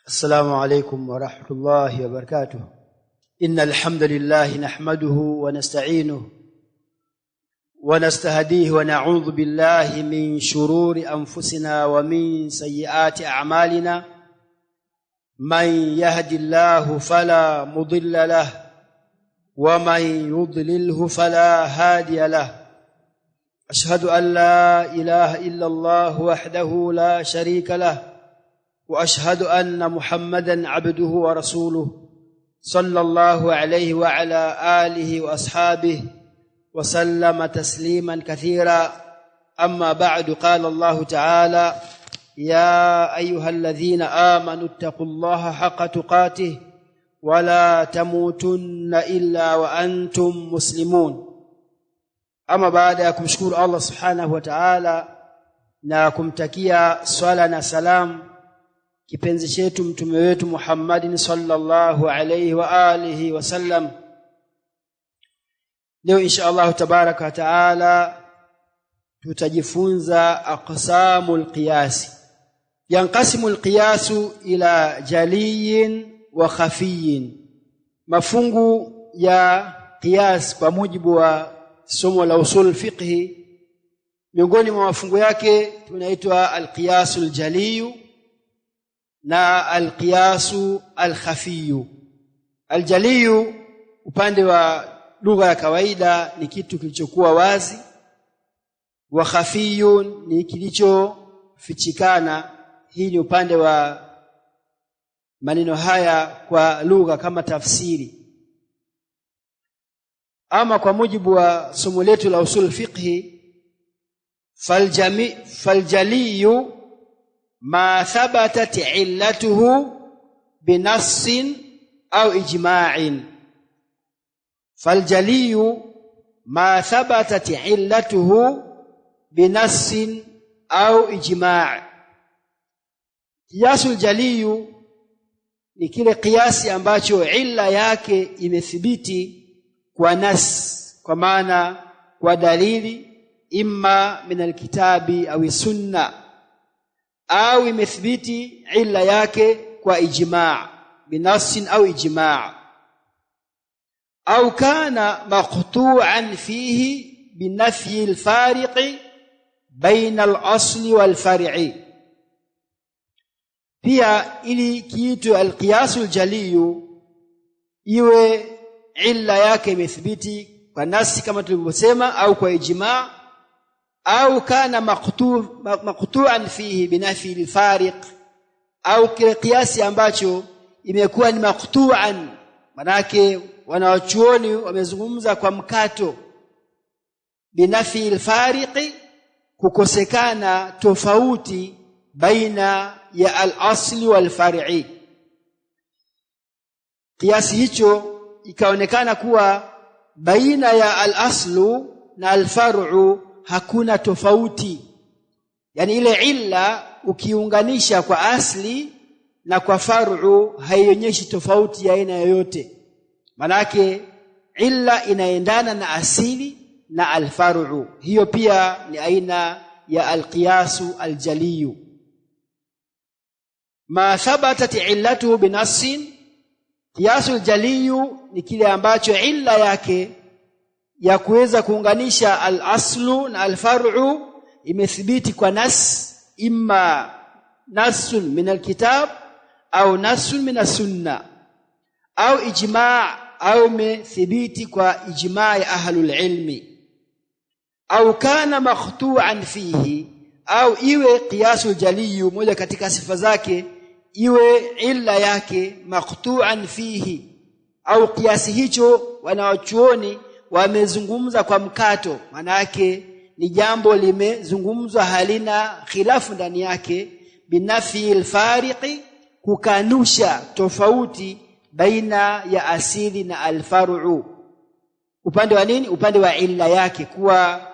السلام عليكم ورحمة الله وبركاته. إن الحمد لله نحمده ونستعينه ونستهديه ونعوذ بالله من شرور أنفسنا ومن سيئات أعمالنا. من يهد الله فلا مضل له ومن يضلله فلا هادي له. أشهد أن لا إله إلا الله وحده لا شريك له وأشهد أن محمدا عبده ورسوله صلى الله عليه وعلى آله وأصحابه وسلم تسليما كثيرا. أما بعد، قال الله تعالى: يا أيها الذين آمنوا اتقوا الله حق تقاته ولا تموتن إلا وأنتم مسلمون. Ama baada ya kumshukuru Allah subhanahu wa ta'ala na kumtakia swala na salam kipenzi chetu mtume wetu Muhammadin sallallahu alayhi wa alihi wasallam, leo insha Allah tabaraka wa ta'ala tutajifunza aqsamul qiyas. Yanqasimul qiyasu ila jaliyin wa khafiyin. Mafungu ya qiyas kwa mujibu wa somo la usul fiqhi, miongoni mwa mafungu yake tunaitwa al-qiyasul jaliyu na al-qiyasu al-khafiyu. Al-jaliyu upande wa lugha ya kawaida ni kitu kilichokuwa wazi, wa khafiyun ni kilichofichikana. Hii ni upande wa maneno haya kwa lugha kama tafsiri. Ama kwa mujibu wa somo letu la usul fiqhi, faljaliyu ma thabatat illatuhu binassin au ijma'in. Faljaliyu ma thabatat illatuhu binassin au ijma'. Qiyasul jaliyu ni kile kiasi ambacho illa yake imethibiti kwa nas, kwa maana kwa dalili, imma min alkitabi au sunna, au imethibiti illa yake kwa ijma' binasin au ijma', au kana maqtu'an fihi binafyi alfariqi baina al-asli wal-far'i. Pia ili kiitwe alqiyasul jaliyu iwe illa yake imethibiti kwa nasi kama tulivyosema, au kwa ijma', au kana maqtu'an fihi binafi al-fariq, au kile kiasi ambacho imekuwa ni maqtu'an, manake wanawachuoni wamezungumza kwa mkato, binafi al-fariq, kukosekana tofauti baina ya al-asli wal-far'i. Kiasi hicho ikaonekana kuwa baina ya al-aslu na al-far'u hakuna tofauti, yani ile illa ukiunganisha kwa asli na kwa far'u haionyeshi tofauti ya aina yoyote, manake illa inaendana na asili na al-far'u. Hiyo pia ni aina ya al-qiyasu al-jaliyu. Ma thabatat illatuhu binassin, qiyasul jaliyu ni kile ambacho illa yake ya kuweza kuunganisha al-aslu na al-far'u imethibiti kwa nas, imma nasun min al-kitab au nasun min as-sunna, au ijma' au imethibiti kwa ijma' ya ahlul ilmi, au kana maqtu'an fihi, au iwe qiyasul jaliyu moja katika sifa zake iwe illa yake maqtu'an fihi, au kiasi hicho wanawachuoni wamezungumza kwa mkato, maana yake ni jambo limezungumzwa halina khilafu ndani yake, binafi al-fariqi, kukanusha tofauti baina ya asili na al-far'u. Upande wa nini? Upande wa illa yake, kuwa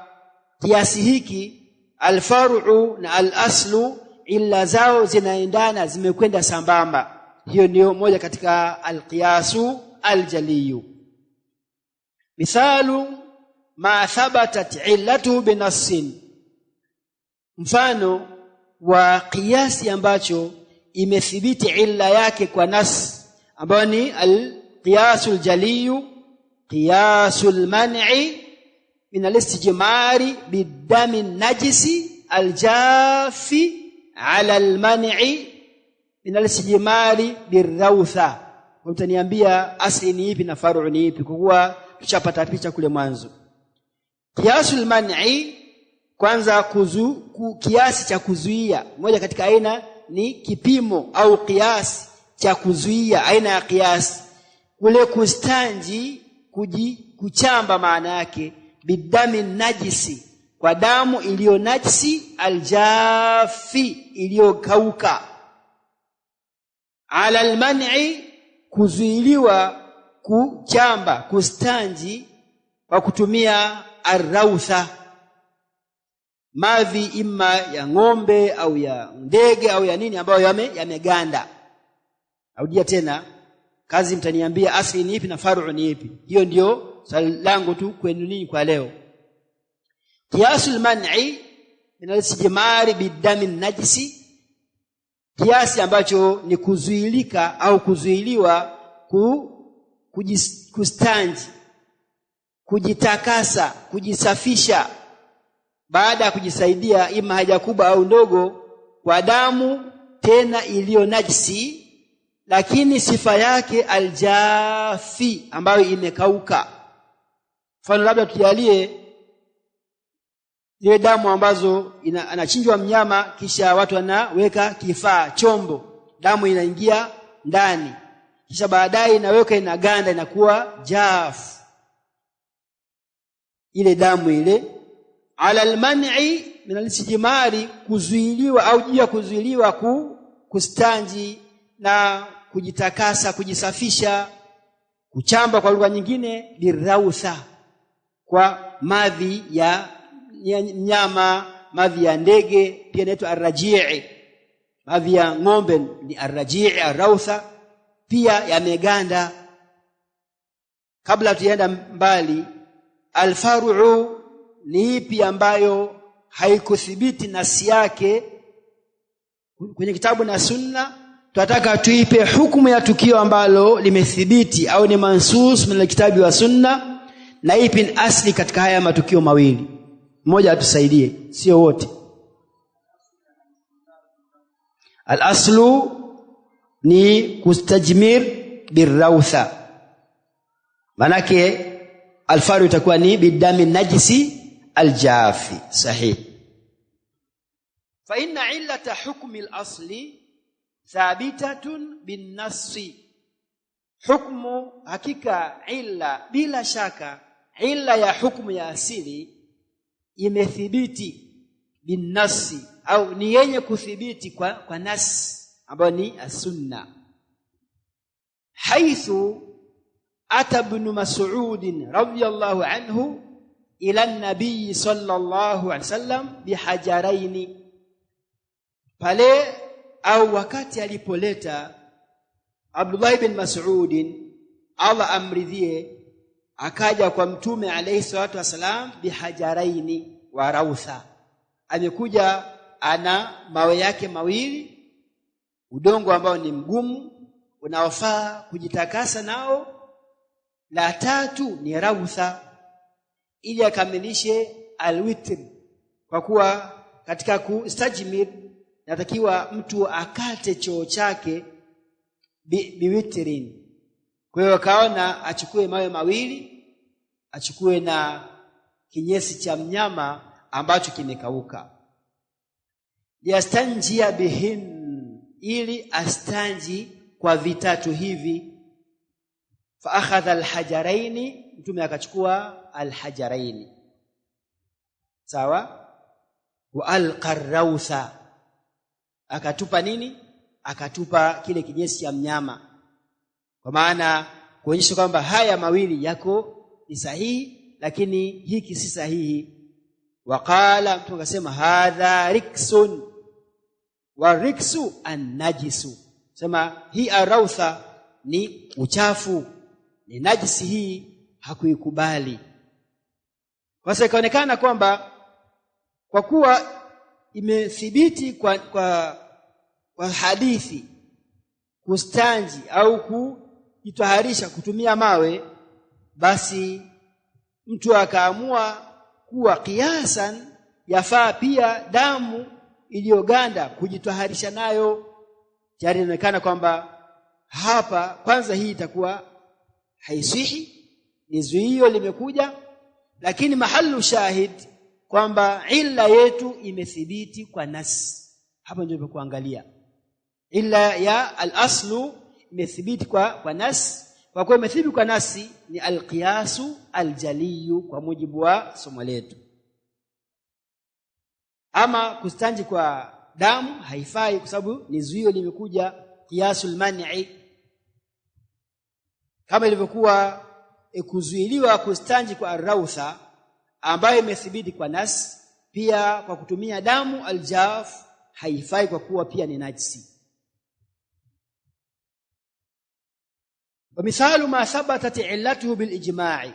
kiasi hiki al-far'u na al-aslu illa zao zinaendana, zimekwenda sambamba. Hiyo ndio moja katika al-qiyasu al-jaliyu. Mithalu ma thabatat illatuhu binassin, mfano wa kiasi ambacho imethibiti illa yake kwa nas ambayo ni al-qiyasul jaliyu qiyasul man'i min al-istijmari bid-dami najisi al-jafi ala al-man'i min al-istijmari bir-rawtha. Mtaniambia asli ni ipi na faru ni ipi, kwa kuwa tushapata picha kule mwanzo. Qiyasul man'i, kwanza kiasi cha kuzuia. Moja katika aina ni kipimo au kiasi cha kuzuia, aina ya kiasi. Kule kustanji, kuchamba maana yake bidami najisi, kwa damu iliyo najisi, aljafi, iliyokauka. Ala alman'i, kuzuiliwa kuchamba, kustanji kwa kutumia arrautha, mavi ima ya ng'ombe au ya ndege au ya nini ambayo yameganda. Audia tena, kazi mtaniambia asli ni ipi na faru ni ipi. Hiyo ndio swali langu tu kwenu ninyi kwa leo. Qiyasul man'i min al-istijmari bid-dami najisi, kiasi ambacho ni kuzuilika au kuzuiliwa kustanji, kujitakasa, kujisafisha baada ya kujisaidia ima haja kubwa au ndogo kwa damu tena iliyo najisi, lakini sifa yake aljafi, ambayo imekauka. Mfano labda tujalie ile damu ambazo anachinjwa mnyama kisha watu wanaweka kifaa chombo, damu inaingia ndani, kisha baadaye inaweka inaganda, inakuwa jaf. Ile damu ile ala alman'i min al-istijmari, kuzuiliwa au jia kuzuiliwa kustanji na kujitakasa, kujisafisha, kuchamba kwa lugha nyingine birrautha, kwa mavi ya nyama, mavi ya ndege pia inaitwa arraji'i, mavi ya ng'ombe ni arraji'i, arrautha pia yameganda. Kabla tuenda mbali, alfaru'u ni ipi ambayo haikuthibiti nasi yake kwenye kitabu na sunna? Tunataka tuipe hukumu ya tukio ambalo limethibiti au ni mansus min alkitabi wa sunna, na ipi ni asli katika haya matukio mawili. Mmoja atusaidie, sio wote. Al-aslu ni kustajmir birrautha, manake alfaru itakuwa ni bidami najisi aljafi. Sahih. Fa inna illata hukmi al-asli thabitatun bin nassi, hukmu hakika illa, bila shaka illa ya hukmu ya asili imethibiti bin nassi, au ni yenye kuthibiti kwa nas ambayo ni as-sunna. Haithu ata ibn Mas'ud radhiyallahu anhu ila an-nabiy sallallahu alayhi wasallam bihajaraini, pale au wakati alipoleta Abdullah ibn Mas'ud, Allah amridhie, akaja kwa mtume alayhi salatu wasalam bihajaraini wa rautha. Amekuja ana mawe yake mawili, udongo ambao ni mgumu unaofaa kujitakasa nao, la tatu ni rautha, ili akamilishe alwitr, kwa kuwa katika kustajmir natakiwa mtu akate choo chake biwitrin. Kwa hiyo akaona achukue mawe mawili, achukue na kinyesi cha mnyama ambacho kimekauka, yastanjia bihin, ili astanji kwa vitatu hivi. Fa akhadha alhajaraini, mtume akachukua alhajaraini, sawa, wa alqarrautha, akatupa nini? Akatupa kile kinyesi cha mnyama, kwa maana kuonyesha kwamba haya mawili yako ni sahihi, lakini hiki si sahihi. Waqala, mtu akasema hadha riksun wa riksu an-najisu, sema hii arautha ni uchafu, ni najisi, hii hakuikubali. Kwa sababu ikaonekana kwamba kwa kuwa imethibiti kwa kwa hadithi kustanji au kujitaharisha kutumia mawe, basi mtu akaamua kuwa kiasan yafaa pia damu iliyoganda kujitaharisha nayo, tayari inaonekana kwamba hapa kwanza hii itakuwa haisihi, ni zuio limekuja, lakini mahallu shahid kwamba illa yetu imethibiti kwa nas. Hapa ndio kuangalia illa ya al-aslu imethibiti kwa nas. Kwa kuwa imethibiti kwa nasi ni al-qiyasu al-jaliyu kwa mujibu wa somo letu. Ama kustanji kwa damu haifai kwa sababu ni zuio limekuja, qiyasul man'i, kama ilivyokuwa kuzuiliwa kustanji kwa ar-rawtha ambayo imethibiti kwa nas, pia kwa kutumia damu al-jaf haifai kwa kuwa pia ni najisi. ومثال ما ثبتت علته بالاجماع,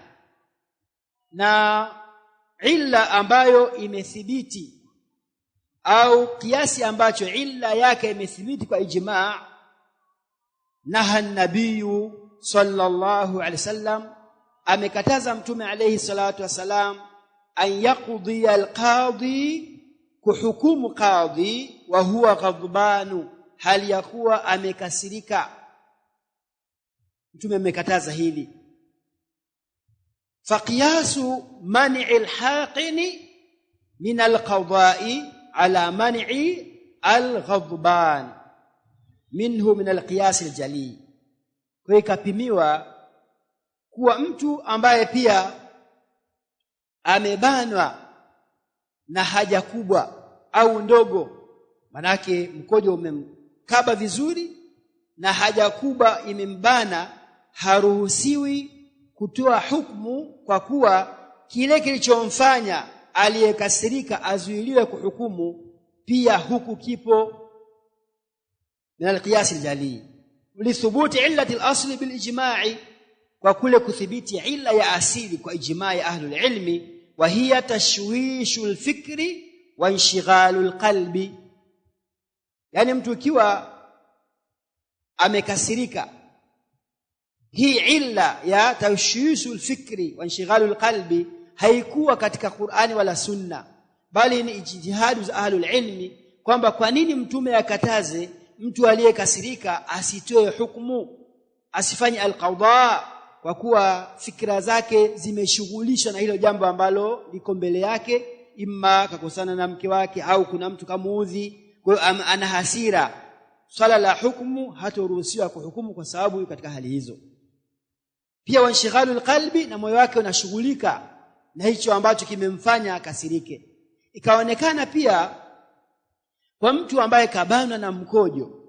na illa ambayo imethibiti au kiasi ambacho illa yake imethibiti kwa ijma', naha an-nabiy sallallahu alayhi wasallam, amekataza mtume alayhi salatu wasalam, an yaqdi al-qadi, kuhukumu qadi wa huwa ghadbanu, hali ya kuwa amekasirika. Mtume amekataza hili. Faqiyasu man'i al-haqini min al-qada'i ala man'i al-ghadban minhu min al-qiyas al-jali. Kwa ikapimiwa kuwa mtu ambaye pia amebanwa na haja kubwa au ndogo, manake mkojo umemkaba vizuri na haja kubwa imembana, haruhusiwi kutoa hukumu kwa kuwa kile kilichomfanya aliyekasirika azuiliwe kuhukumu, pia huku kipo min al-qiyas al-jali li thubuti illati al-asli bil ijma'i, kwa kule kuthibiti illa ya asili kwa ijma'i ahlul ilmi, wa hiya tashwishul fikri wa inshighalul qalbi. Yani mtu ikiwa amekasirika, hii illa ya tashwishul fikri wa inshighalul qalbi haikuwa katika Qur'ani wala Sunna, bali ni ijtihadu za ahlul ilmi, kwamba kwa nini mtume akataze mtu aliyekasirika asitoe hukumu, asifanye al-qada, kwa kuwa fikra zake zimeshughulishwa na hilo jambo ambalo liko mbele yake, imma kakosana na mke wake au kuna mtu kamuudhi, kwa hiyo ana hasira. Swala la hukumu hatoruhusiwa kuhukumu kwa sababu katika hali hizo. Pia wanshighalul qalbi, na moyo wake unashughulika na hicho ambacho kimemfanya akasirike. Ikaonekana pia kwa mtu ambaye kabanwa na mkojo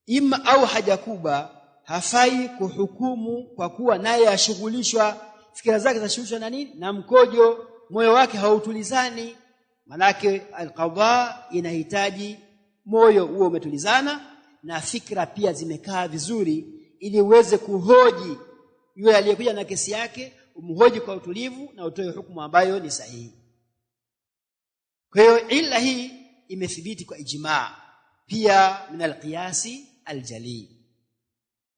imma au haja kubwa, hafai kuhukumu kwa kuwa naye ashughulishwa, fikra zake zashughulishwa na nini? Na mkojo, moyo wake hautulizani. Manake al-qadha inahitaji moyo huo umetulizana na fikra pia zimekaa vizuri, ili uweze kuhoji yule aliyekuja na kesi yake, umhoji kwa utulivu na utoe hukumu ambayo ni sahihi. Kwa hiyo illa hii imethibiti kwa ijma' pia min al-qiyasi al-jali.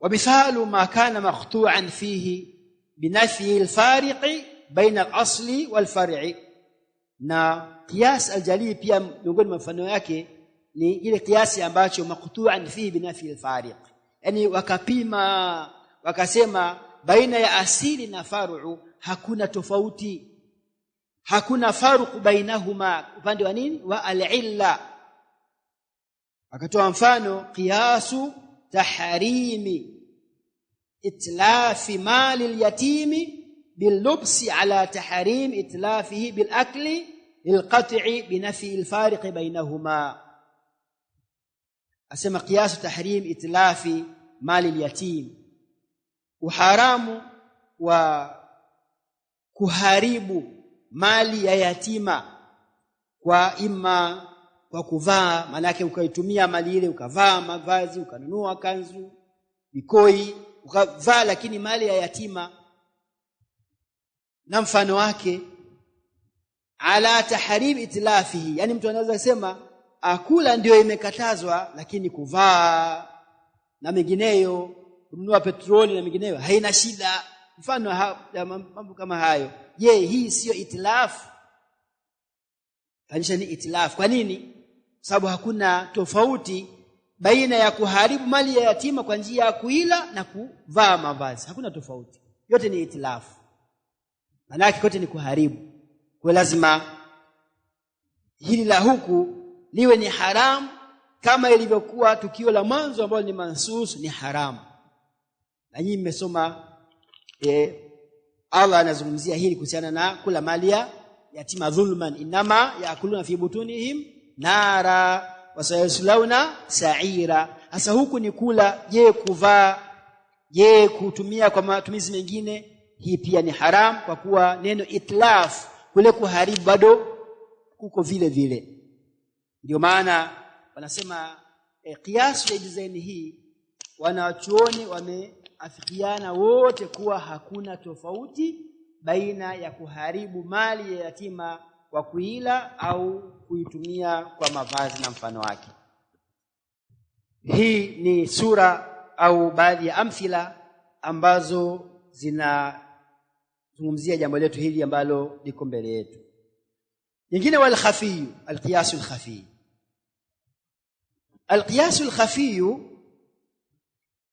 Wa mithalu ma kana maqtu'an fihi binafyi al-fariqi baina al-asli wal-far'i, na qiyas al-jali pia miongoni mwa mfano yake ni ile kiasi ambacho maqtu'an fihi binafyi al-fariq, yani wakapima wakasema baina ya asili na far'u hakuna tofauti, hakuna farq bainahuma, upande wa nini? Wa al-illa. Akatoa mfano qiyasu tahrimi itlafi mali al-yatimi bil-lubsi ala tahrim itlafihi bil-akli lil-qat'i binafyi al-fariq bainahuma. Asema qiyasu tahrim itlafi mali al-yatim, uharamu wa kuharibu mali ya yatima kwa imma kwa kuvaa, manake ukaitumia mali ile ukavaa mavazi, ukanunua kanzu, mikoi, ukavaa, lakini mali ya yatima. Na mfano wake ala tahrim itlafihi, yani mtu anaweza kusema akula ndio imekatazwa, lakini kuvaa na mengineyo, kununua petroli na mengineyo haina shida. Mfano mambo kama hayo. Je, hii sio itilafu? Kanisha ni itilafu. Kwa nini? Sababu hakuna tofauti baina ya kuharibu mali ya yatima kwa njia ya kuila na kuvaa mavazi. Hakuna tofauti. Yote ni itilafu. Maana yake yote ni kuharibu. Kwa lazima hili la huku liwe ni haramu kama ilivyokuwa tukio la mwanzo ambalo ni mansus ni haramu. Na nyinyi mmesoma Allah anazungumzia hili kuhusiana na kula mali ya yatima dhulman, inama yaakuluna fi butunihim nara wasayaslawna sa'ira. Hasa huku ni kula, je kuvaa, je kutumia kwa matumizi mengine, hii pia ni haram, kwa kuwa neno itlaf kule kuharibu bado kuko vile vile. Ndio maana wanasema kiasu ya design hii wanachuoni wameafikiana wote kuwa hakuna tofauti baina ya kuharibu mali ya yatima kwa kuila au kuitumia kwa mavazi na mfano wake. Hii ni sura au baadhi ya amthila ambazo zinazungumzia jambo letu hili ambalo liko mbele yetu. Nyingine wal khafi, al-qiyas al-khafi. Al-qiyas al-khafi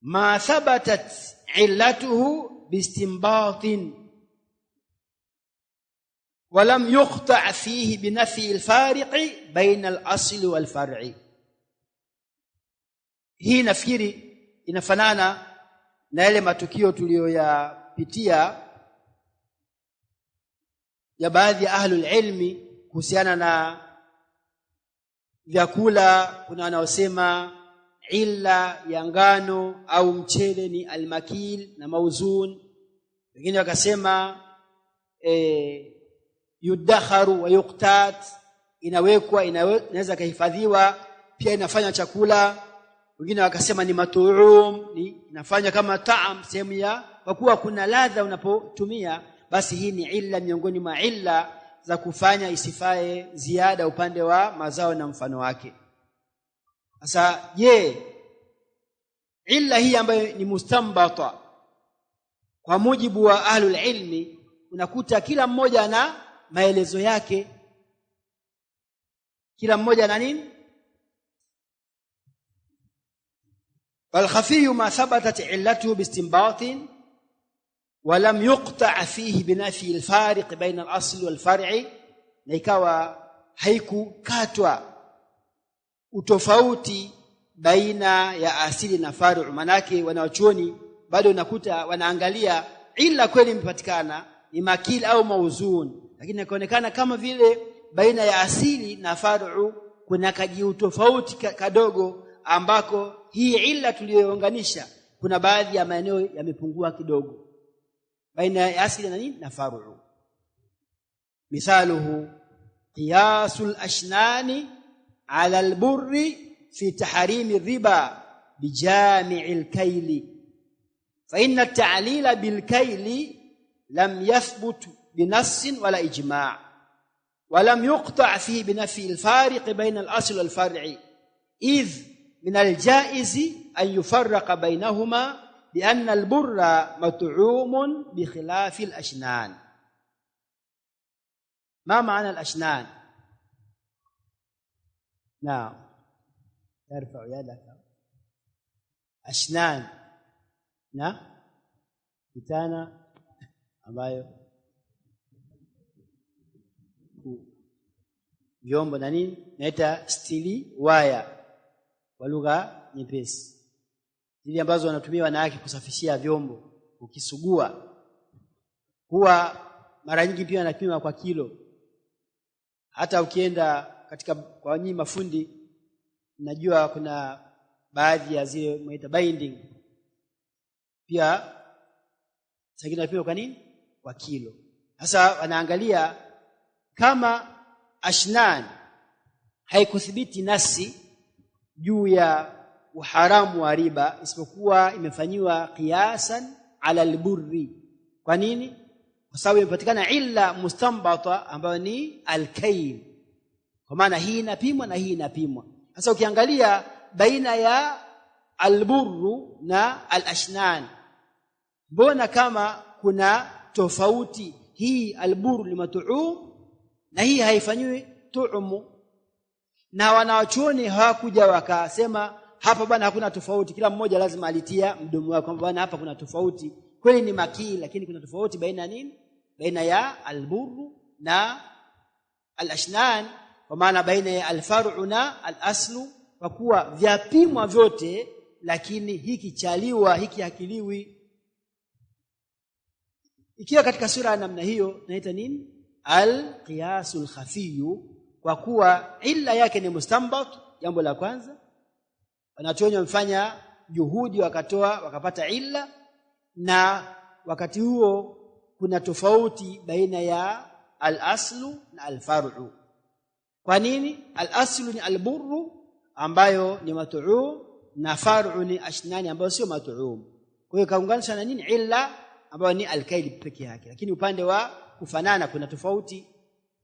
ma thabatat illatuhu bistinbatin ولم يقطع فيه بنفي الفارق بين الأصل والفرع. Hii nafikiri inafanana na yale matukio tuliyoyapitia ya baadhi ya ahlul ilmi kuhusiana na vyakula. Kuna wanaosema illa ya ngano au mchele ni almakil na mauzun, wengine wakasema yudakharu wa yuqtat, inawekwa inaweza kuhifadhiwa pia inafanya chakula. Wengine wakasema ni matuum, ni inafanya kama taam, sehemu ya kwa kuwa kuna ladha unapotumia, basi hii ni illa miongoni mwa illa za kufanya isifae ziada upande wa mazao na mfano wake. Sasa je, illa hii ambayo ni mustambata kwa mujibu wa ahlul ilmi, unakuta kila mmoja na maelezo yake, kila mmoja na nini. wal khafiyu ma thabatat illatuhu bistinbatin wa lam yuqta' fihi binafi al-fariq baina al-asl wal-far'i, na ikawa haikukatwa utofauti baina ya asili na far'u. Manake wanawachuoni bado unakuta wanaangalia illa kweli imepatikana ni makil au mauzun, lakini inaonekana kama vile baina ya asili na far'u kuna kajiutofauti kadogo, ambako hii illa tuliyounganisha kuna baadhi ya maeneo yamepungua kidogo baina ya asili na nini na far'u. Mithaluhu qiyasul ashnani ala alburri fi tahrimi riba bijami'il kayli fa inna at-ta'lila bil kayli lam yathbut بنص ولا إجماع ولم يقطع فيه بنفي الفارق بين الأصل والفرع إذ من الجائز أن يفرق بينهما بأن البر مطعوم بخلاف الأشنان. ما معنى الأشنان؟ نعم، ارفع يدك. أشنان نعم kitana ambayo vyombo na nini naita stili waya kwa lugha nyepesi, zile ambazo wanatumia wanawake kusafishia vyombo. Ukisugua huwa mara nyingi pia anapima kwa kilo. Hata ukienda katika kwa nyinyi mafundi, najua kuna baadhi ya zile mnaita binding pia sagina pia kwa nini kwa kilo. Sasa wanaangalia kama ashnan haikuthibiti nasi juu ya uharamu wa riba, isipokuwa imefanyiwa qiyasan ala alburri. Kwa nini? Kwa sababu imepatikana illa mustambata ambayo ni alkayl. kwa maana hii inapimwa na hii inapimwa. Sasa ukiangalia baina ya alburru na alashnan, mbona kama kuna tofauti? Hii alburru ni mat'um na hii haifanywi tu'mu, na wanawachuoni hawakuja wakasema hapa bwana hakuna tofauti. Kila mmoja lazima alitia mdomo wake kwamba bwana hapa kuna tofauti. Kweli ni makili, lakini kuna tofauti baina nini? Baina ya alburru na alashnan, kwa maana baina ya alfar'u na alaslu, kwa kuwa vyapimwa vyote, lakini hiki chaliwa hiki hakiliwi. Ikiwa katika sura namna hiyo naita nini? Al-qiyasul khafiyu, kwa kuwa illa yake ni mustanbat. Jambo la kwanza, wanachuoni wamefanya juhudi wakatoa wakapata illa, na wakati huo kuna tofauti baina ya al-aslu na al-far'u. Kwa nini? Al-aslu ni al-burru ambayo ni mat'um, na far'u ni ashnani ambayo sio mat'um. Kwa hiyo kaunganisha na nini? Illa ambayo ni al-kail pekee yake. Lakini upande wa kufanana kuna tofauti.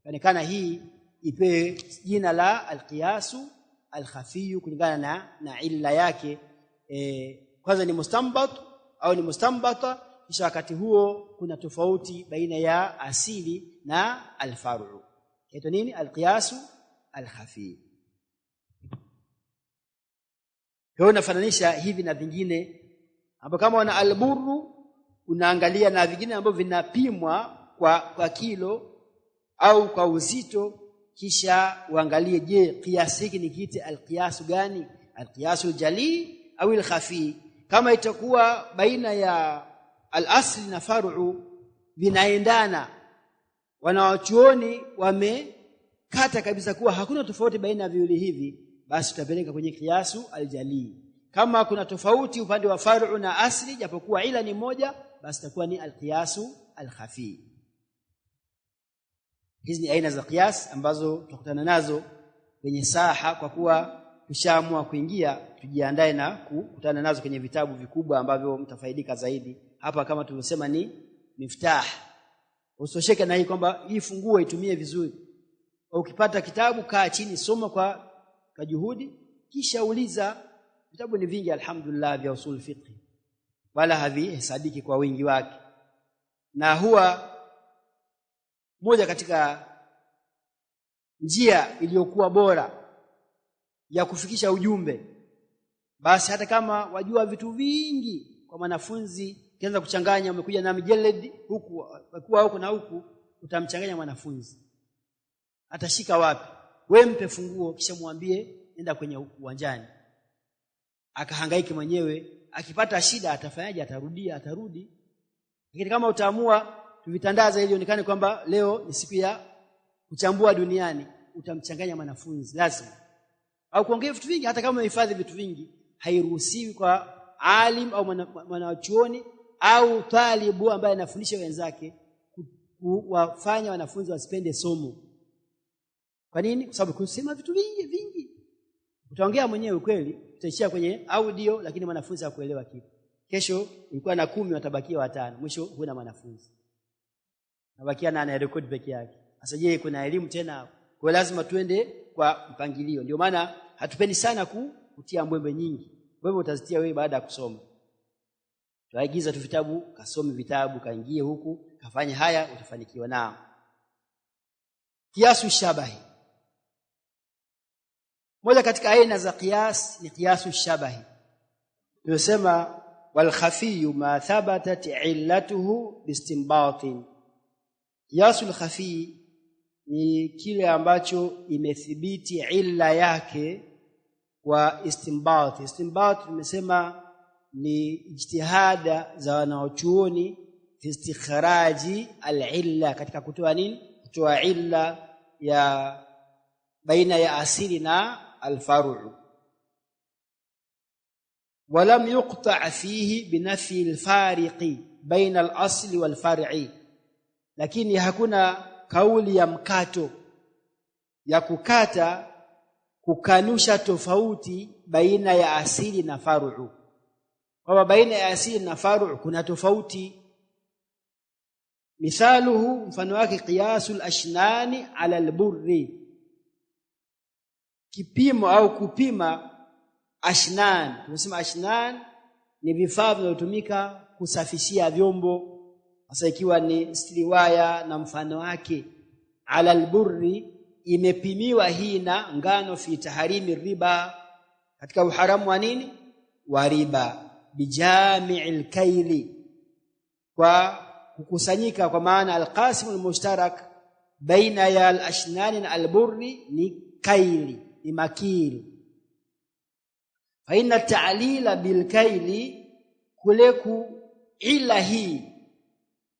Inaonekana hii ipewe jina la al-qiyasu al-khafiyu kulingana na illa yake. Kwanza ni mustanbat au ni mustanbata, kisha wakati huo kuna tofauti baina ya asili na al-far'u. Ito nini? Al-qiyasu al-khafi. Kwa unafananisha hivi na vingine ambapo kama wana al-burru unaangalia na vingine ambavyo vinapimwa kwa kilo au kwa uzito, kisha uangalie je, kiasi hiki ni kiti al-qiyasu gani? Al-qiyasu jali au al-khafi? Kama itakuwa baina ya al-asli na far'u vinaendana, wanawachuoni wamekata kabisa kuwa hakuna tofauti baina ya viwili hivi, basi tutapeleka kwenye kiyasu al-jali. Kama kuna tofauti upande wa far'u na asli japokuwa ila ni moja, basi itakuwa ni al-qiyasu al-khafi. Hizi ni aina za qiyas ambazo tutakutana nazo kwenye saha, kwa kuwa tushaamua kuingia, tujiandae na kukutana nazo kwenye vitabu vikubwa ambavyo mtafaidika zaidi. Hapa kama tulivyosema ni miftah. Usosheke na hii kwamba hii funguo itumie vizuri. Ukipata kitabu kaa chini, soma kwa juhudi, kisha uliza. Vitabu ni vingi alhamdulillah vya usul fiqh, wala havihesabiki kwa wingi wake, na huwa moja katika njia iliyokuwa bora ya kufikisha ujumbe. Basi hata kama wajua vitu vingi kwa mwanafunzi, kianza kuchanganya, umekuja na mijeledi huku kwa huku na huku, utamchanganya mwanafunzi. Atashika wapi? Wewe mpe funguo, kisha muambie nenda kwenye uwanjani, akahangaike mwenyewe. Akipata shida atafanyaje? Atarudi. Lakini kama utaamua tuvitandaza ili ionekane kwamba leo ni siku ya kuchambua duniani, utamchanganya mwanafunzi lazima. Au kuongea vitu vingi, hata kama umehifadhi vitu vingi, hairuhusiwi kwa alim au mwanachuoni au talibu ambaye anafundisha wenzake kuwafanya wanafunzi wasipende somo. Kwa nini? Kwa sababu kusema vitu vingi utaongea mwenyewe kweli, utaishia kwenye audio, lakini mwanafunzi hakuelewa kitu. Kesho ulikuwa na 10 watabakia 5, mwisho huna mwanafunzi, nabakia na anarekodi peke yake. Sasa je, kuna elimu tena? Kwa lazima tuende kwa mpangilio. Ndio maana hatupendi sana kutia mbwembe nyingi. Wewe utazitia wewe baada ya kusoma. Tuagiza tu vitabu, kasome vitabu, kaingie huku, kafanya haya, utafanikiwa nao. Kiasu shabahi. Moja katika aina za qiyas ni qiyasu shabahi. Tunasema wal khafiyu ma thabatat illatuhu bistinbatin. Qiyasul khafi ni kile ambacho imethibiti illa yake kwa istinbat. Istinbat tumesema ni ijtihada za wanaochuoni fi istikharaji al-illa, katika kutoa nini? Kutoa illa ya baina ya asili na al-far'u. Walam yuqta' fihi binafi al-fariqi baina al-asli wal-far'i, lakini hakuna kauli ya mkato ya kukata kukanusha tofauti baina ya asili na far'u. Kwa baina ya asili na far'u kuna tofauti. Mithaluhu, mfano wake qiyasul ashnani ala alburri. kipimo au kupima ashnan. Tunasema ashnan ni vifaa vinavyotumika kusafishia vyombo, hasa ikiwa ni stiliwaya na mfano wake. Ala alburri, imepimiwa hii na ngano, fi taharimi riba, katika uharamu wa nini? Wa riba. Bijami'il kaili, kwa kukusanyika, kwa maana alqasim almushtarak baina ya alashnan na alburri ni kaili, ni makili. Fa inna ta'lila bilkaili, kuleku ila hii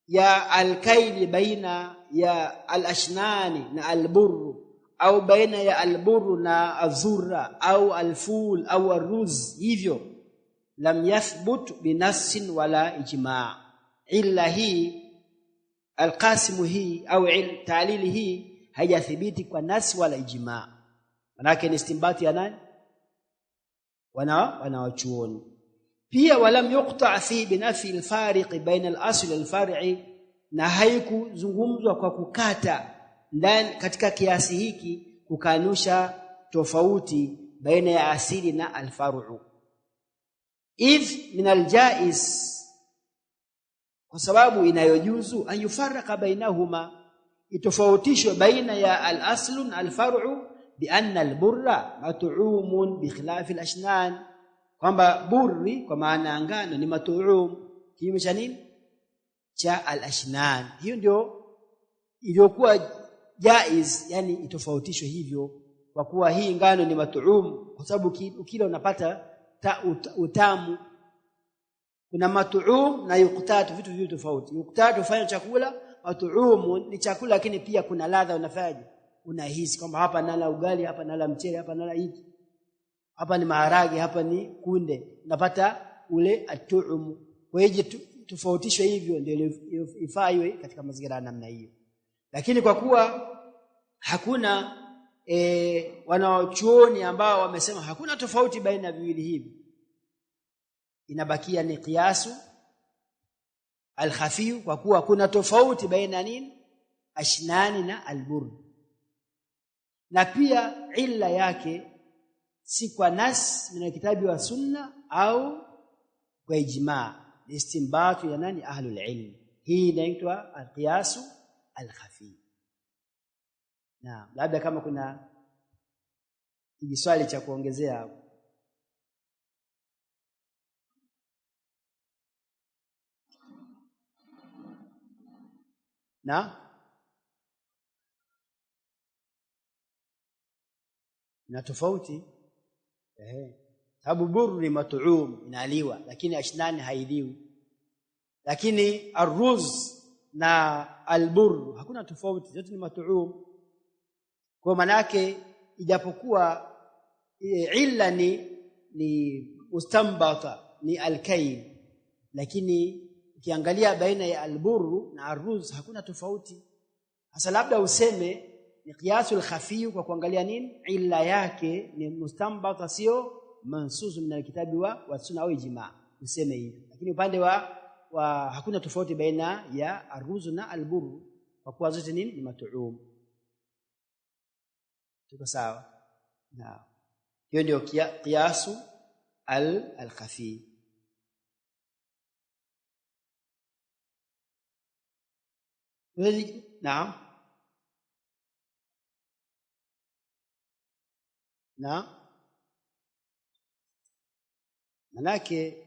ya alkaili baina ya alashnani na alburru, au baina ya alburru na azurra au alful au aruz, hivyo lam yathbut binassin wala ijma'. Illa hii alqasimu hii au ta'lili hii haijathibiti kwa nas wala ijma'. Manake ni istimbati ya nani? Wanawachuoni. Pia walam yuqta' fi binafi alfariq baina alasl walfar'i, na haikuzungumzwa kwa kukata ndani katika kiasi hiki, kukanusha tofauti baina ya asili na alfar'u. Idh min aljaiz, kwa sababu inayojuzu an yufarraqa bainahuma, itofautishwe baina ya al-aslu na al-far'u, bi anna al-burra mat'umun bi khilaf al-ashnan, kwamba burri kwa maana ngano ni mat'um, kinyume cha nini? Cha al-ashnan. Hiyo ndio iliyokuwa jaiz, yani itofautishwe hivyo, kwa kuwa hii ngano ni mat'um, kwa sababu ukila unapata utamu. Kuna mat'um na yuqtatu, vitu viwili tofauti. Yuqtatu hufanya chakula, mat'um ni chakula lakini pia kuna ladha unafaje, unahisi kwamba hapa nala ugali, hapa nala mchele, hapa nala hiki, hapa ni maharage, hapa ni kunde, unapata ule at'um. Kwa hiyo tofautishwe hivyo ndio ifaiwe katika mazingira namna hiyo. Lakini kwa kuwa hakuna wanaochuoni ambao wamesema hakuna tofauti baina viwili hivi, inabakia ni qiyasu al-khafi, kwa kuwa kuna tofauti baina nini? Ashnani na al-burr. Na pia illa yake si kwa nas min kitabu wa sunna au kwa ijma', istinbatu ya nani? Ahlul ilm. Hii inaitwa al-qiyasu al-khafi. Na labda kama kuna kijiswali cha kuongezea hapo. Na tofauti sababu burru ni mat'um, inaliwa, lakini ashnani hailiwi. Lakini arruz na alburr hakuna tofauti, zote ni mat'um. Kwa maana yake ijapokuwa illa ni mustambata, ni alkayl, lakini ukiangalia baina ya alburru na arruz hakuna tofauti. Hasa labda useme ni qiyasul khafi kwa kuangalia nini? Illa yake ni mustambata, sio mansusu min alkitabi wa sunna au ijma', useme hivi. Lakini upande wa hakuna tofauti baina ya arruz na alburru, kwa kuwa zote ni mat'um. Tuko sawa? Na hiyo ndio qiyasu al-khafi. Naam. Manake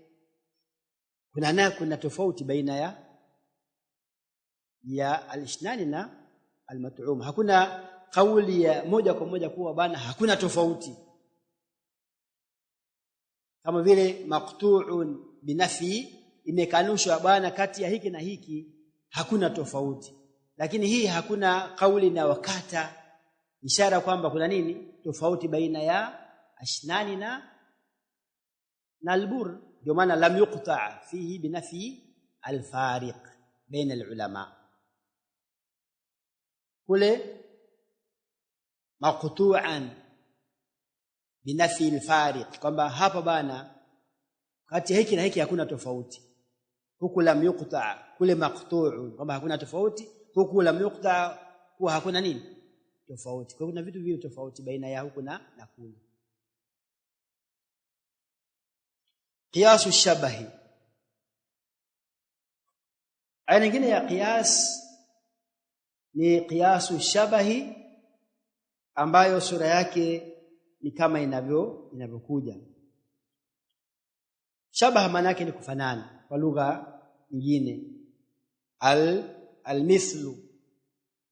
kuna tofauti baina ya al-ishnani na al-mat'um. Hakuna kauli ya moja kwa moja kuwa bana hakuna tofauti, kama vile maqtu'un binafi imekanushwa bana kati ya hiki na hiki hakuna tofauti. Lakini hii hakuna kauli na wakata ishara kwamba kuna nini? Tofauti baina ya ashnani na al-burr. Ndio maana lam yuqta' fihi binafi al-fariq baina al-ulama. Kule maqtu'an binafi al-fariq, kwamba hapa bana kati hiki na hiki hakuna tofauti. Huku lam yuqta', kule maqtu'un kwamba hakuna tofauti. Huku lam yuqta' kwa hakuna nini? tofauti. Kwa hiyo kuna vitu viwili tofauti baina ya huku na kule. Qiyasu shabahi. Aina nyingine ya qiyas ni qiyasu shabahi ambayo sura yake ni kama inavyokuja. Shabaha maana yake ni kufanana kwa lugha nyingine. Al-mithlu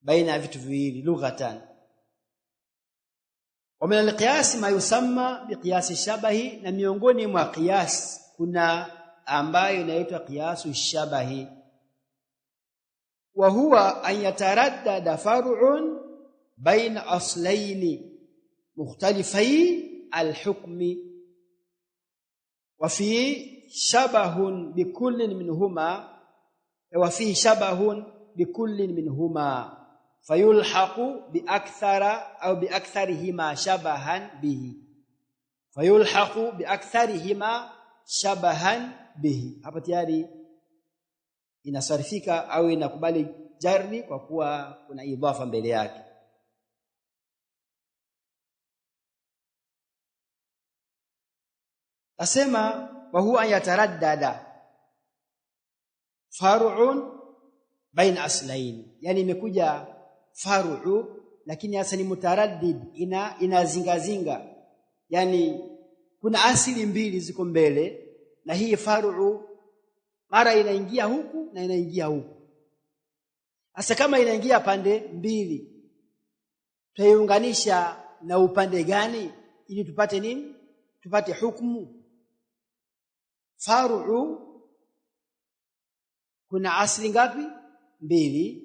baina ya vitu viwili lughatan. Wa min al-qiyas ma yusamma biqiyas shabahi, na miongoni mwa qiyas kuna ambayo inaitwa qiyasu shabahi. Wa huwa an yataraddada far'un baina aslayn mukhtalifai al-hukmi wa fi shabahun bikullin minhuma wa fi shabahun bikullin minhuma fayulhaqu biakthara au biaktharihima shabahan bihi, fayulhaqu biaktharihima shabahan bihi. Hapa tayari inasarifika au inakubali jarri kwa kuwa kuna idhafa mbele yake. Asema wa huwa yataraddada far'un baina aslain, yani imekuja far'u lakini hasa ni mutaraddid, inazingazinga, yani kuna asili mbili ziko mbele na hii far'u mara inaingia huku na inaingia huku. Hasa kama inaingia pande mbili, tutaiunganisha na upande gani ili tupate nini? Tupate hukumu. Far'u kuna asili ngapi? Mbili.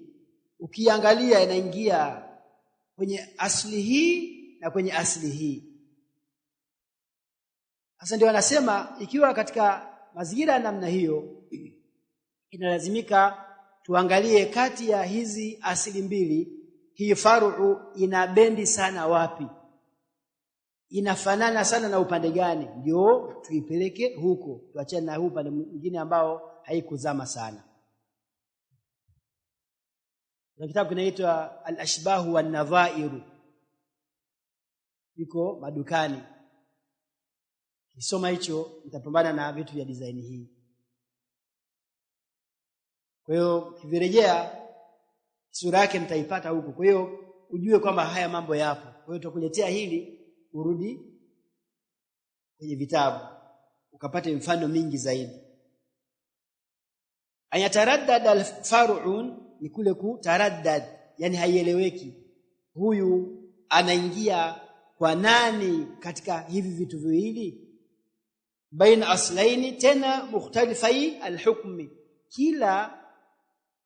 Ukiangalia inaingia kwenye asili hii na kwenye asili hii. Sasa ndio anasema ikiwa katika mazingira namna hiyo, inalazimika tuangalie kati ya hizi asili mbili, hii far'u inabendi sana wapi, inafanana sana na upande gani, ndio tuipeleke huko, tuachane na upande mwingine ambao haikuzama sana. Na kitabu kinaitwa Al-Ashbahu wan-Nadhairu, iko madukani. Kisoma hicho mtapambana na vitu vya design hii. Kwa hiyo kivirejea sura yake mtaipata huko. Kwa hiyo ujue kwamba haya mambo yapo. Kwa hiyo tutakuletea hili, urudi kwenye vitabu ukapate mfano mingi zaidi. Ayataraddad al-far'un ni kule kutaraddad, yani haieleweki. Huyu anaingia kwa nani katika hivi vitu viwili? Baina aslaini tena mukhtalifai al-hukmi. Kila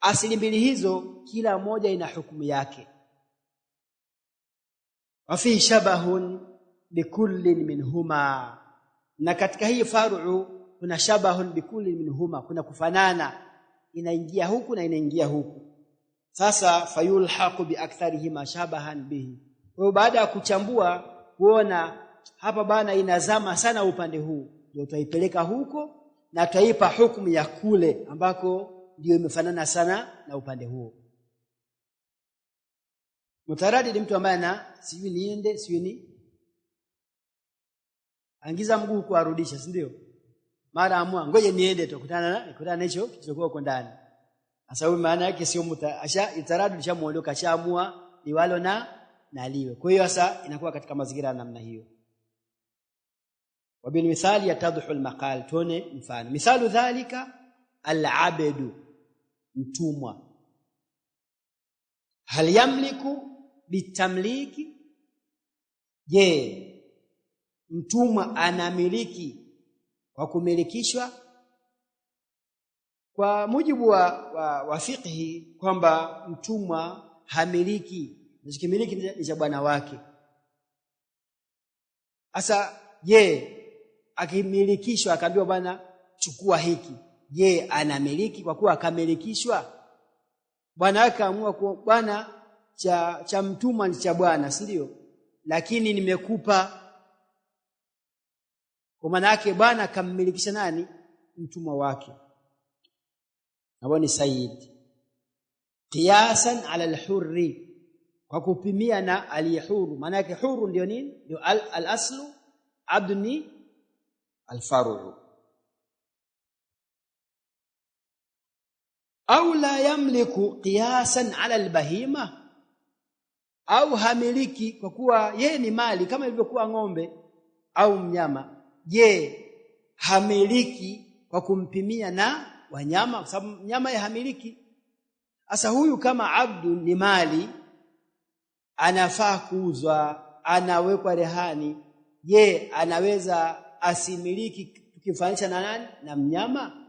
asili mbili hizo kila moja ina hukumu yake. Wa fi shabahun bikullin minhuma, na katika hii far'u kuna shabahun bikullin minhuma, kuna kufanana, inaingia huku na inaingia huku. Sasa fayulhaqu biaktharihima shabahan bihi. Kwa hiyo baada ya kuchambua kuona hapa bana inazama sana upande huu, ndio tutaipeleka huko na tutaipa hukumu ya kule ambako ndio imefanana sana na upande huo. Mutaradid mtu ambaye ana sijui niende sijui ni angiza mguu kuarudisha, si ndio? Mara amua ngoje niende tukutana na hicho kilichokuwa huko ndani. Sasa huyu maana yake sio itaradid shamuondoka, shaamua liwalo na liwe. Kwa hiyo sasa inakuwa katika mazingira namna hiyo. Wabil mithali yatadhu al-maqal, tuone mfano. Mithalu dhalika al-abdu, mtumwa. Hal yamliku bitamliki, je mtumwa anamiliki kwa kumilikishwa? Kwa mujibu wa fiqhi kwamba mtumwa hamiliki, anachokimiliki ni cha bwana wake. Sasa je akimilikishwa akaambiwa bwana chukua hiki, je anamiliki kwa kuwa akamilikishwa? Bwana akaamua kwa bwana cha mtumwa ni cha bwana, si ndio? Lakini nimekupa. Kwa maana yake bwana akammilikisha nani? Mtumwa wake. Na ni sayyid qiyasan ala al-hurri, kwa kupimia na aliyehuru. Maana yake huru ndio nini? Ndio al-aslu, abdu ni al-far'u. Au la yamliku qiyasan ala al-bahima, au hamiliki kwa kuwa yeye ni mali kama ilivyokuwa ng'ombe au mnyama. Je, hamiliki kwa kumpimia na wanyama? Kwa sababu mnyama yeye hamiliki. Sasa huyu kama abdu ni mali, anafaa kuuzwa, anawekwa rehani. Je, anaweza asimiliki tukifanisha na nani? Na mnyama.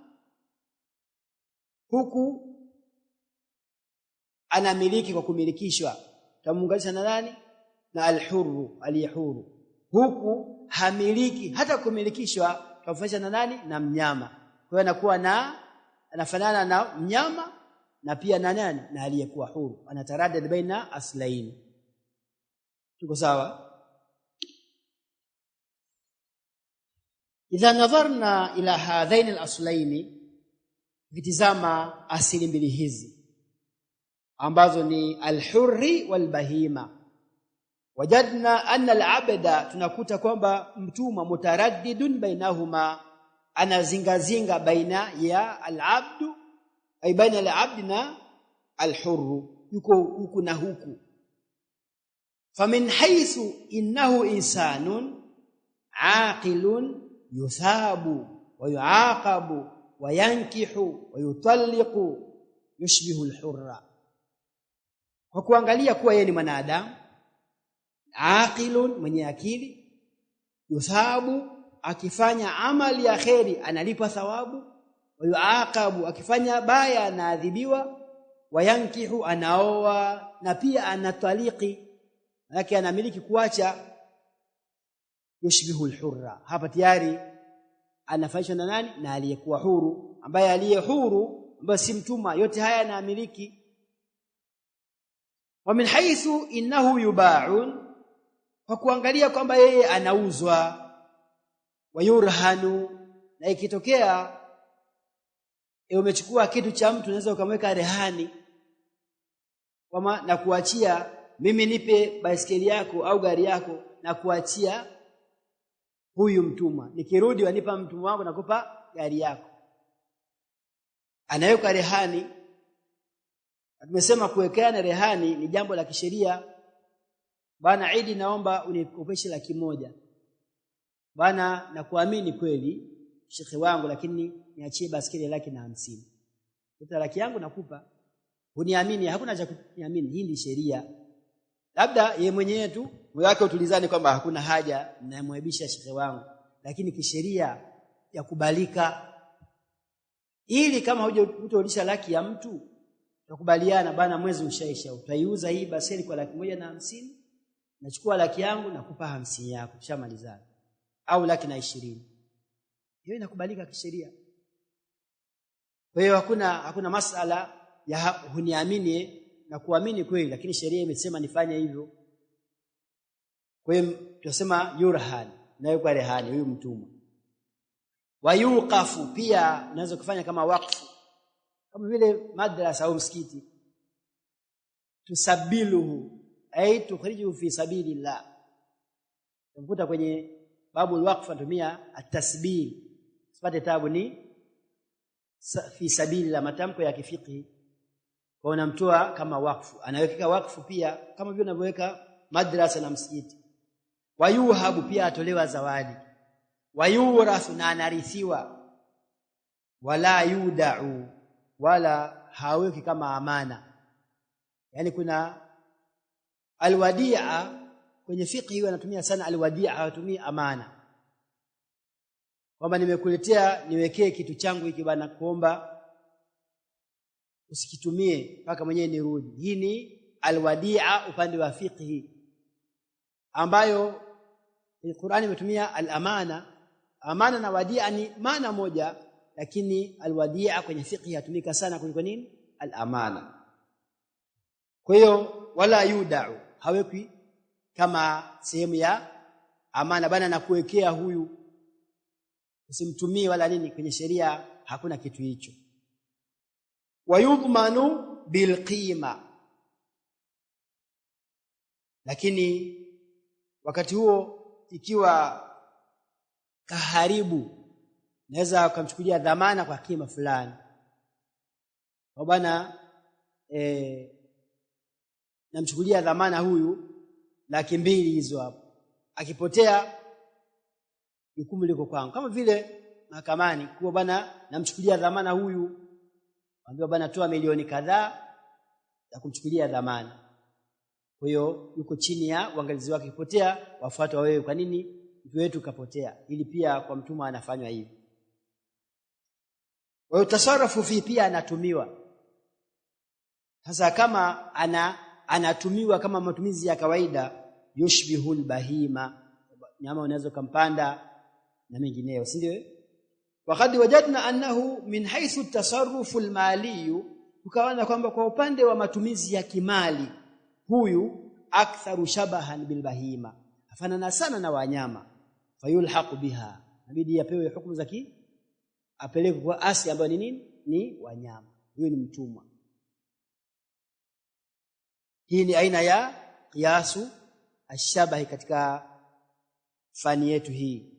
Huku anamiliki kwa kumilikishwa, tamuunganisha na nani? Na al-hurru, aliyehuru. Huku hamiliki hata kumilikishwa, tamuunganisha na nani? Na mnyama. Kwa hiyo anakuwa anafanana na mnyama na pia na nani? Na aliyekuwa huru. Anataradad baina aslaini. Tuko sawa? Idha nadharna ila hadhain al-aslaini, vitizama asili mbili hizi ambazo ni al-hurri wal-bahima, wajadna anna al-abda, tunakuta kwamba mtumwa mutaraddidun bainahuma, anazingazinga baina ya al-abdu, ay baina al-abdi na al-hurru, yuko huku na huku. Famin haythu innahu insanun aqilun yuthabu wa yuaqabu wa yankihu wa yutalliqu yushbihu al-hurra, kwa kuangalia kuwa yeye ni mwanadamu aqilun, mwenye akili, yuthabu, akifanya amali ya kheri analipwa thawabu, wa yuaqabu, akifanya baya anaadhibiwa, wa yankihu, anaoa, na pia anataliki, yake anamiliki kuacha. Yushbihu al-hurra, hapa tayari anafanisha na nani? Na aliyekuwa huru, ambaye aliye huru ambaye si mtumwa, yote haya anamiliki. Wa min haythu innahu yuba'un, kwa kuangalia kwamba yeye anauzwa, wa yurhanu, na ikitokea umechukua kitu cha mtu unaweza ukamweka rehani kama na kuachia, mimi nipe baiskeli yako au gari yako na kuachia huyu mtumwa, nikirudi wanipa mtumwa wangu nakupa gari yako. Anaweka rehani. Tumesema kuwekeana rehani ni jambo la kisheria. Bwana Idi, naomba unikopeshe 100,000. Bwana, nakuamini kweli shekhi wangu, lakini niachie baskeli 150,000. Hata 100,000 yangu nakupa. Uniamini? Hakuna cha kuniamini, hii ni sheria. Labda yeye mwenyewe tu moyo wake utulizane kwamba hakuna haja namwebisha shekhi wangu, lakini kisheria ya kubalika. Ili kama hujarudisha 100,000 ya mtu, tukubaliana bana, mwezi ushaisha, utaiuza hii baseli kwa 150,000, nachukua 100,000 yangu nakupa 50 yako, tushamalizana. Au 120,000. Hiyo inakubalika kisheria. Kwa hiyo hakuna masala ya huniamini na kuamini kweli, lakini sheria imesema nifanye hivyo. Kwa hiyo tunasema yurhan, nayo kwa rehani huyu mtumwa. Wa yuqafu, pia unaweza kufanya kama wakfu, kama vile madrasa au msikiti. Tusabiluhu, ay tukhrijuhu fi sabilillah. Tunakuta kwenye babu al-waqf anatumia at-tasbil, sipate tabu, ni fi sabilillah, matamko ya kifiqhi. Kwa unamtoa kama wakfu, anaweka wakfu pia kama vile unavyoweka madrasa na msikiti. Wayuhabu, pia atolewa zawadi. Wayurathu, na anarithiwa. Wala yudau, wala haweki kama amana. Yani kuna alwadia kwenye fiqh, hiyo anatumia sana alwadia, hawatumii amana. Kwamba nimekuletea, niwekee kitu changu hiki bana, kuomba usikitumie mpaka mwenyewe nirudi. Hii ni alwadia upande wa fiqh, ambayo Qur'ani imetumia al-amana. Amana na wadia ni maana moja, lakini alwadia kwenye fiqh yatumika sana kuliko nini? Al-amana. Kwa hiyo wala yudau, hawekwi kama sehemu ya amana bana, na kuwekea huyu usimtumie wala nini. Kwenye sheria hakuna kitu hicho. Wayudmanu bilqima, lakini wakati huo ikiwa kaharibu naweza kumchukulia dhamana kwa kima fulani. Kwa bwana namchukulia dhamana huyu 200,000 hizo hapo. Akipotea jukumu liko kwangu. Kama vile mahakamani kwa bwana namchukulia dhamana huyu, ambaye bwana toa milioni kadhaa ya kumchukulia dhamana. Kwa hiyo yuko chini ya uangalizi wake, kipotea wafuatwa wewe, kwa nini mtu wetu kapotea? Ili pia kwa mtumwa anafanywa hivi. Kwa hiyo tasarrufu fi pia anatumiwa. Sasa kama anatumiwa kama matumizi ya kawaida, yushbihul bahima, nyama unaweza kumpanda na mengineyo, si ndio? Waqad wajadna annahu min haythu at-tasarrufu al-mali, tukaona kwamba kwa upande wa matumizi ya kimali huyu aktharu shabahan bil bahima, afanana sana na wanyama. Fayulhaq biha, inabidi apewe hukumu za apeleke kwa asili ambayo ni nini? Ni wanyama. Huyu ni mtumwa. Hii ni aina ya qiyasu ashabahi katika fani yetu hii.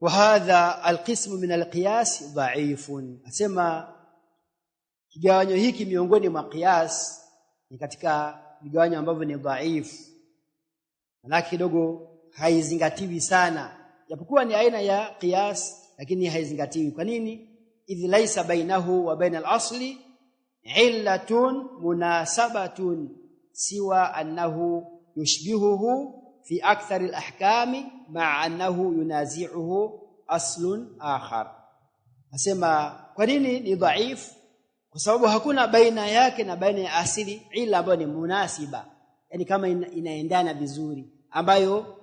وهذا القسم من القياس ضعيف. Asema kigawanyo hiki miongoni mwa qiyas ni katika vigawanyo ambavyo ni dhaifu, na kidogo haizingatiwi sana, japokuwa ni aina ya qiyas lakini haizingatiwi. Kwa nini? Idh laysa bainahu wa baina al-asli illatun munasabatun siwa annahu yushbihuhu fi akthar al-ahkami ma'a annahu yunazi'uhu aslun akhar. Nasema kwa nini ni dhaifu? Kwa sababu hakuna baina yake na baina ya asili ila ambayo ni munasiba, yani kama inaendana vizuri, ambayo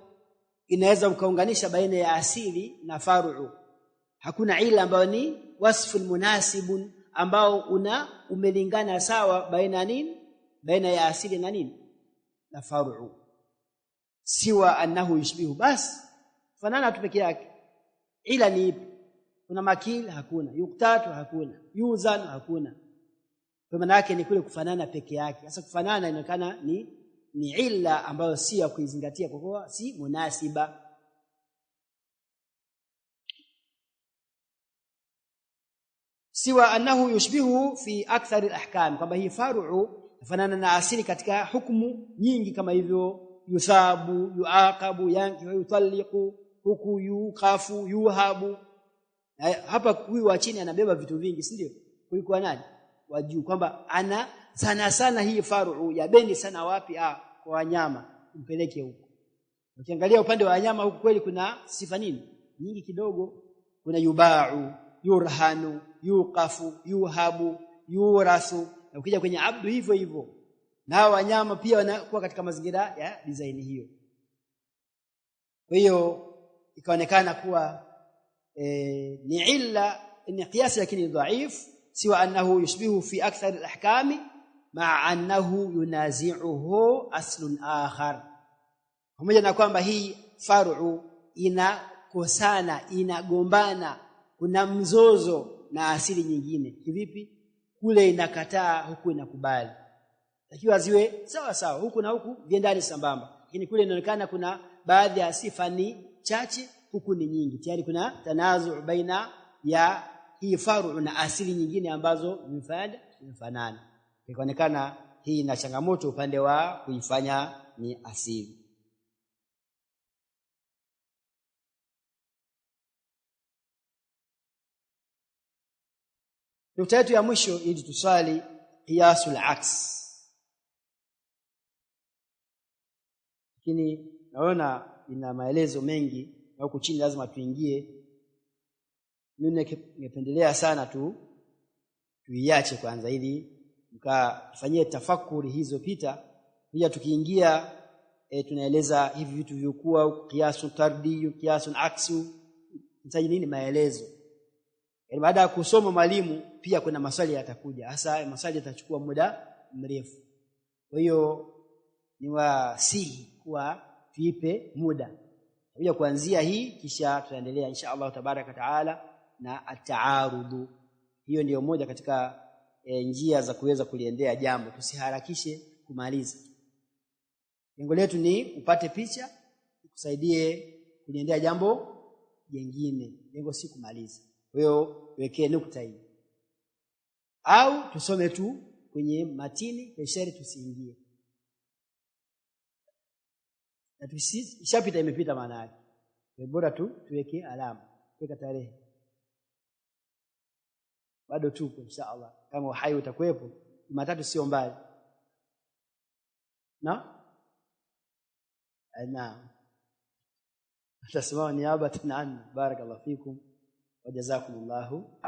inaweza ukaunganisha baina ya asili na faru'u. Hakuna ila ambayo ni wasful munasibun, ambao umelingana sawa baina nini? Baina ya asili na nini? Na faru'u. Siwa annahu yushbihu, bas fanana tu peke yake. Ila ni kuna makil hakuna, yuktatu hakuna, yuzan hakuna. Kwa maana yake ni kule kufanana peke yake. Sasa kufanana inaonekana ni illa ambayo si ya kuizingatia kwa kuwa si munasiba. Siwa annahu yushbihu fi akthar al-ahkam, kwamba hii faru'u kufanana na asili katika hukumu nyingi kama hivyo yuthabu, yuaqabu, yankihu, yutalliqu, huku yuqafu, yuhabu. Hapa huyu wa chini anabeba vitu vingi, si ndio? Kuliko nani? Wa juu, kwamba ana sana hii faru'u yabendi sana wapi? Kwa wanyama, mpeleke huko. Ukiangalia upande wa wanyama huko kweli kuna sifa nini? Nyingi kidogo. Kuna yuba'u, yurhanu, yuqafu, yuhabu, yurasu. Na ukija kwenye abdu hivyo hivyo. Na wanyama pia wanakuwa katika mazingira ya design hiyo. Kwa hiyo ikaonekana kuwa ni illa ni qiyas lakini dhaif, siwa annahu yushbihu fi akthar al-ahkami ma'a annahu yunazi'uhu aslun akhar. Pamoja na kwamba hii faru'u inakosana, inagombana, kuna mzozo na asili nyingine. Kivipi? Kule inakataa, huku inakubali. Takiwa ziwe sawa sawa, huku na huku viendani sambamba. Lakini kule inaonekana kuna baadhi ya sifa ni chache, huku ni nyingi. Tayari kuna tanazu baina ya hii faru na asili nyingine ambazo zimefanana. Ikaonekana hii ina changamoto upande wa kuifanya ni asili. Nukta yetu ya mwisho ili tusali qiyasul aks. Lakini naona ina maelezo mengi na huko chini lazima tuingie. Mimi ningependelea sana tuiache kwanza ili mkafanyie tafakuri hizo pita, pia tukiingia tunaeleza hivi vitu vilivyokuwa qiyasu tardi, qiyasu aksu, mtaji nini maelezo. Baada ya kusoma mwalimu pia kuna maswali yatakuja. Hasa maswali yatachukua muda mrefu. Kwa hiyo ni wasihi kuwa tuipe muda. Tutakuja kuanzia hii kisha tutaendelea insha Allah tabaraka taala na at-ta'arud. Hiyo ndiyo moja katika njia za kuweza kuliendea jambo. Tusiharakishe kumaliza. Lengo letu ni upate picha ikusaidie kuliendea jambo jingine. Lengo si kumaliza. Kwa hiyo wekee nukta hii. Au tusome tu kwenye matini peshari tusiingie. Na ishapita imepita maana yake. Bora tu tuweke alama, tuweka tarehe. Bado tuko insha Allah. Kama uhai utakuwepo, Jumatatu sio mbali. Naam. Tasma'a niaba an barakallahu fikum wa jazakumullahu